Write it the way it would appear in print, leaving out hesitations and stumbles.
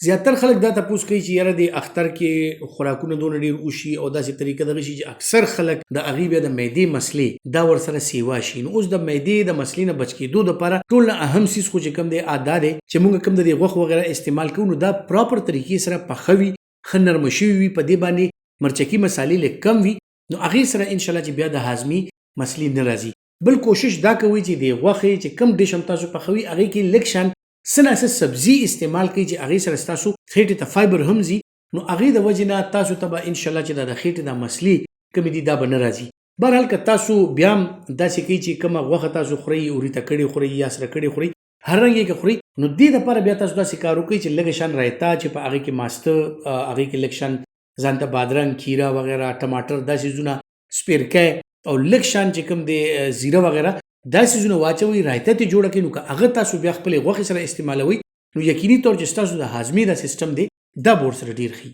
زیاتر خلک دا تاسو کوي چې یاره د اختر کې خوراکونه دونه ډیر وشي او داسې طریقه دغه شي چې اکثر خلک د هغې بیا د معدې مسلې دا ورسره سیوا شي. نو اوس د معدې د مسلې نه بچ کېدو دپاره ټول نه اهم څیز خو چې کوم دی دا دی چې موږ کوم د دې غوښ وغیره استعمال کوو نو دا پراپر طریقې سره پخه وي، ښه نرمه شوي وي، په دې باندې مرچکي مسالې لږ کم وي، نو هغې سره انشاءالله چې بیا د هاضمې مسلې نه راځي. بل کوشش دا کوئ چې د غوښې چې کم ډش هم تاسو پخوي هغې کې لږ شان څه نه څه سبزي استعمال کوئ چې هغې سره ستاسو خېټې ته فایبر هم ځي، نو هغې د وجې نه تاسو ته به انشاءالله چې دا د خېټې دا مسلې کومې دي دا به نه راځي. بهرحال که تاسو بیا هم داسې کوئ چې کومه غوښه تاسو خورئ، وریته کړې خورئ یا سره کړې خورئ، هر رنګ یې که خورئ، نو دې دپاره بیا تاسو داسې کار وکړئ چې لږ شان رایتا چې په هغې کې ماسته، هغې کې لږ شان ځان ته بادرنګ، کیره وغیره، ټماټر، دا څیزونه، سپیرکی او لږ شان چې کوم د زیره وغیره دا څیزونه واچوئ، رایته ترې جوړه کړئ. نو که هغه تاسو بیا خپلې غوښې سره استعمالوئ نو یقیني طور چې ستاسو د هاضمې دا سیستم دی دا به ورسره ډېر ښه